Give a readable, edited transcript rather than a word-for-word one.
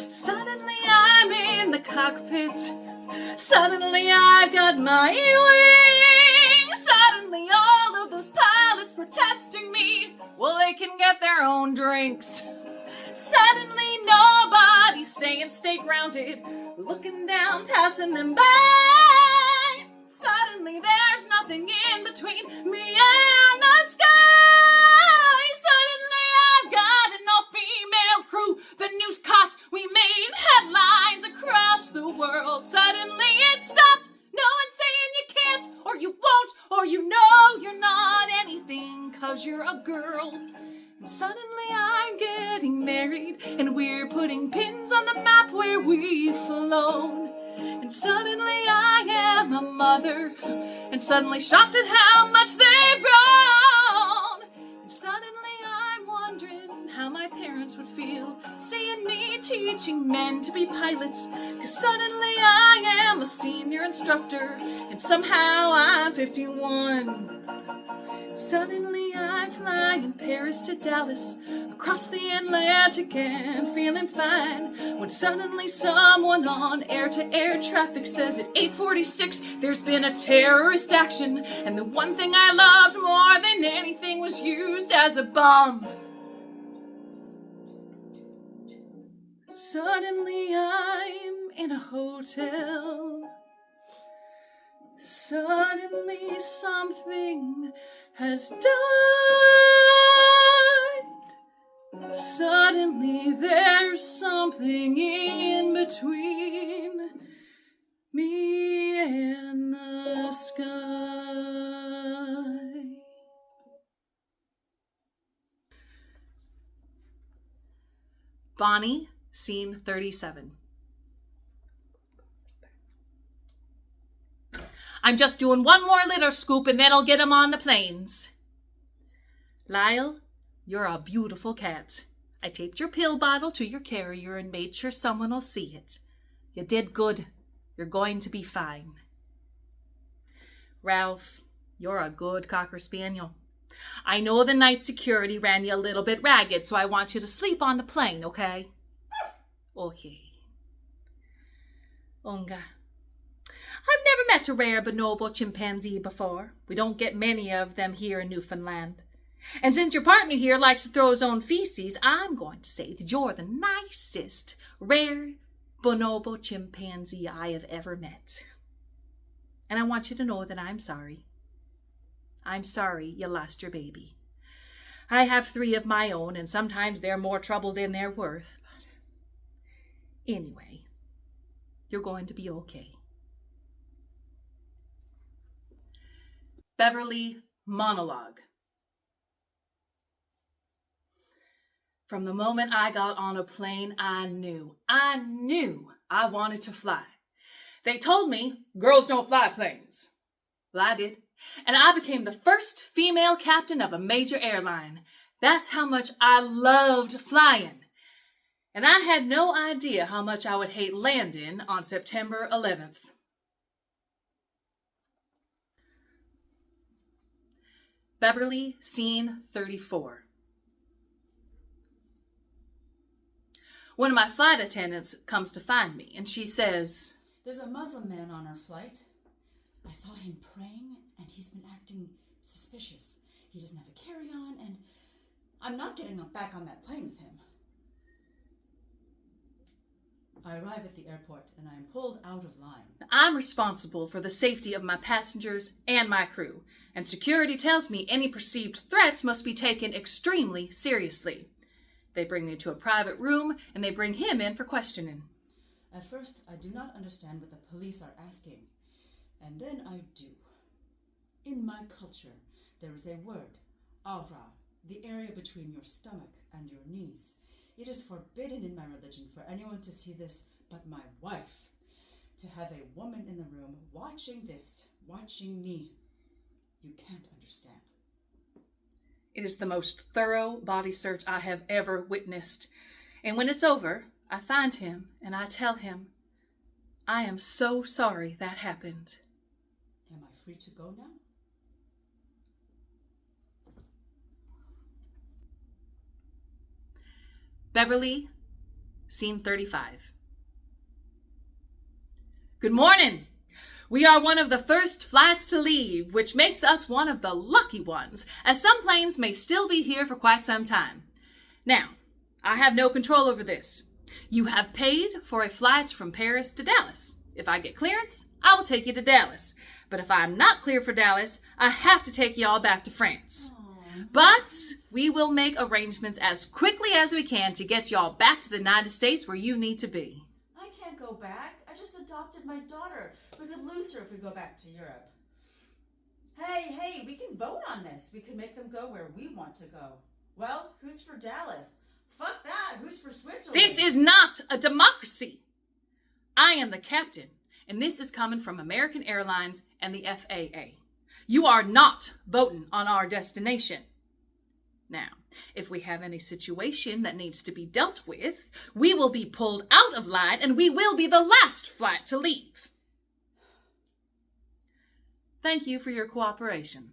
Suddenly I'm in the cockpit. Suddenly I've got my wings. Suddenly all of those pilots protesting me, well, they can get their own drinks. Suddenly nobody's saying stay grounded, looking down, passing them by. Suddenly there's nothing in between me and the sky. Suddenly I've got an all-female crew. The news caught, we made headlines across the world. Suddenly it stopped. No one's saying you can't, or you won't, or you know you're not anything 'cause you're a girl. And suddenly I'm getting married, and we're putting pins on the map where we've flown. And suddenly I am a mother, and suddenly shocked at how much they've grown. And suddenly I'm wondering how my parents would feel seeing me teaching men to be pilots. 'Cause suddenly I am a senior instructor, and somehow I'm 51. Suddenly I'm flying Paris to Dallas, across the Atlantic and feeling fine. When suddenly someone on air-to-air traffic says at 8:46 there's been a terrorist action, and the one thing I loved more than anything was used as a bomb. Suddenly I'm in a hotel. Suddenly something has died. Suddenly there's something in between me and the sky. Bonnie, Scene 37. I'm just doing one more litter scoop and then I'll get him on the planes. Lyle, you're a beautiful cat. I taped your pill bottle to your carrier and made sure someone will see it. You did good. You're going to be fine. Ralph, you're a good Cocker Spaniel. I know the night security ran you a little bit ragged, so I want you to sleep on the plane, okay? Okay. Unga. I've never met a rare bonobo chimpanzee before. We don't get many of them here in Newfoundland. And since your partner here likes to throw his own feces, I'm going to say that you're the nicest rare bonobo chimpanzee I have ever met. And I want you to know that I'm sorry. I'm sorry you lost your baby. I have 3 of my own, and sometimes they're more trouble than they're worth. But anyway, you're going to be okay. Beverly Monologue. From the moment I got on a plane, I knew I wanted to fly. They told me girls don't fly planes. Well, I did. And I became the first female captain of a major airline. That's how much I loved flying. And I had no idea how much I would hate landing on September 11th. Beverly Scene 34. One of my flight attendants comes to find me, and she says, "There's a Muslim man on our flight. I saw him praying, and he's been acting suspicious. He doesn't have a carry-on, and I'm not getting back on that plane with him." I arrive at the airport, and I am pulled out of line. I'm responsible for the safety of my passengers and my crew, and security tells me any perceived threats must be taken extremely seriously. They bring me to a private room, and they bring him in for questioning. At first, I do not understand what the police are asking, and then I do. In my culture, there is a word, aura, the area between your stomach and your knees. It is forbidden in my religion for anyone to see this but my wife. To have a woman in the room watching this, watching me, you can't understand. It is the most thorough body search I have ever witnessed. And when it's over, I find him and I tell him, I am so sorry that happened. Am I free to go now? Beverly Scene 35. Good morning. We are one of the first flights to leave, which makes us one of the lucky ones, as some planes may still be here for quite some time. Now, I have no control over this. You have paid for a flight from Paris to Dallas. If I get clearance, I will take you to Dallas. But if I'm not cleared for Dallas, I have to take you all back to France. But we will make arrangements as quickly as we can to get y'all back to the United States where you need to be. I can't go back. I just adopted my daughter. We could lose her if we go back to Europe. Hey, we can vote on this. We can make them go where we want to go. Well, who's for Dallas? Fuck that. Who's for Switzerland? This is not a democracy. I am the captain, and this is coming from American Airlines and the FAA. You are not voting on our destination. Now, if we have any situation that needs to be dealt with, we will be pulled out of line and we will be the last flight to leave. Thank you for your cooperation.